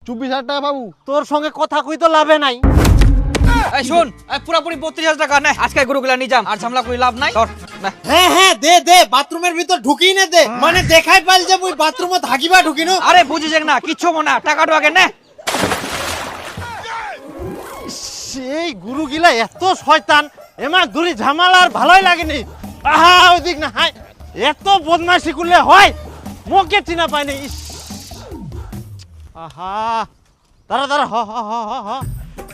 24,000 টাকা পাবো। তোর সঙ্গে কথা কই তো লাভে নাই। এই শুন, পুরাপুরি 32,000 টাকা নে। আজকে গরুগুলা নিয়ে যাম, আর ঝামেলা করে লাভ নাই। ধর নে। হ্যাঁ হ্যাঁ দে দে, বাথরুমের ভিতর ঢুকি না দে, মানে দেখাই পাইল যে মুই বাথরুমে থাকিবা ঢুকিনো। আরে বুঝিস না, কিচ্ছু মনে, টাকাটা আগে নে। সেই গুরু গিলা এত শয়তান, এমার ধরি ঝামেলা আর ভালোই লাগেনি। আহা ওদিক না হাই, এত বদমাশি করলে হয়, মোকে চিনা পাইনি। ইস আহা, দাঁড়া দাঁড়া, হ হ হ হ হ,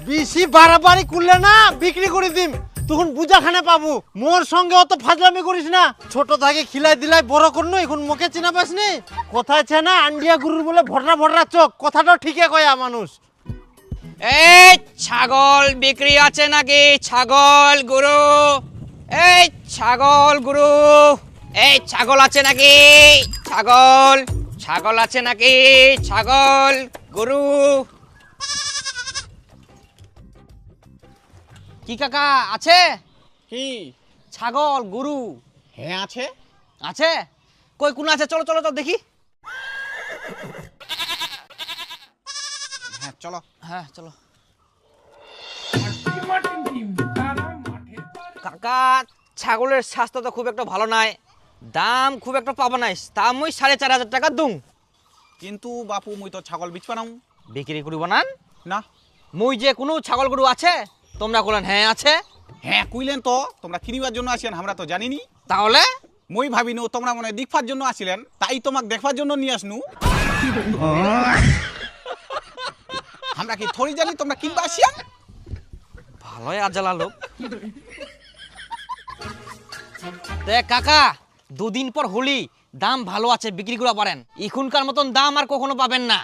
বেশি বাড়াবাড়ি করলে না বিক্রি করে দিম, তখন বুঝাখানে পাবো। মোর সঙ্গে অত ফাজলামি করিস না, ছোট থেকে খিলাই দিলাই বড় করনো, এখন মোকে চিনা পাসনি। কোথায় ছে না আন্ডিয়া গুরুর বলে ভরনা ভরনা চোখ, কথাটা ঠিকই কয়া মানুষ। এই ছাগল বিক্রি আছে নাকি? ছাগল গরু, এই ছাগল গরু, এই ছাগল আছে নাকি? ছাগল, ছাগল আছে নাকি? ছাগল গরু। কি কাকা আছে? কি? ছাগল গরু হ্যাঁ আছে। আছে? কই কোন আছে? চলো চলো চলো দেখি। হ্যাঁ চলো। হ্যাঁ চলো। কাকা ছাগলের স্বাস্থ্য তো খুব একটা ভালো নাই, দাম খুব একটা পাবা নাই, দাম ওই 4,500 টাকা দুং। কিন্তু বাপু মুই তো ছাগল বিচবা নাও বিক্রি করিব না। না। মুই যে কোনো ছাগল গরু আছে, তোমরা বলেন হ্যাঁ আছে। হ্যাঁ কইলেন তো, তোমরা কিনিবার জন্য আসেন, আমরা তো জানিনি। তাহলে মই ভাবিনু তোমরা মনে দেখবার জন্য আসিলেন, তাই তোমাক দেখবার জন্য নিয়ে আসনু। আমরা কি থরি জানি তোমরা কিনবা আসিয়া? ভালোই আজালা লোক। তে কাকা, দুদিন পর হোলি, দাম ভালো আছে, বিক্রি করা পারেন। এখনকার মতন দাম আর কখনো পাবেন না।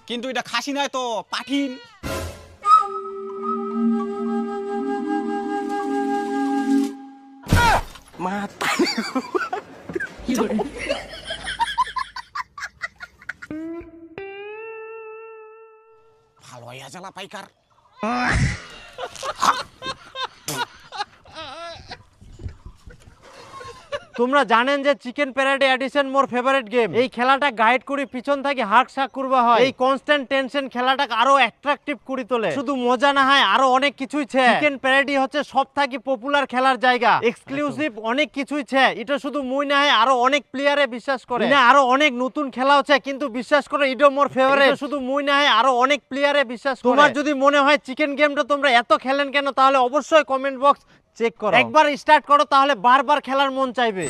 কিন্তু এটা খাসি নয় তো, পাঠিন। ভালো আজালা পাইকার। তোমরা জানেন যে চিকেন প্যারাডি এডিশন মোর ফেভারিট গেম। এই খেলাটা গাইড করি পিছন থেকে হাক শাক করবা হয়। এই কনস্ট্যান্ট টেনশন খেলাটাকে আরো অ্যাট্রাকটিভ করে তোলে। শুধু মজা না হয়, আরো অনেক কিছুই ছে। চিকেন প্যারাডি হচ্ছে সবথেকে পপুলার খেলার জায়গা, এক্সক্লুসিভ অনেক কিছুই ছে। এটা শুধু মুই না হয়, আরো অনেক প্লেয়ারে বিশ্বাস করে না, আরো অনেক নতুন খেলা হচ্ছে, কিন্তু বিশ্বাস করো এটা মোর ফেভারিট। শুধু মুই না হয়, আরো অনেক প্লেয়ারে বিশ্বাস করে। তোমার যদি মনে হয় চিকেন গেমটা তোমরা এত খেলেন কেন, তাহলে অবশ্যই কমেন্ট বক্স চেক করো, একবার স্টার্ট করো, তাহলে বারবার খেলার মন চাইবে।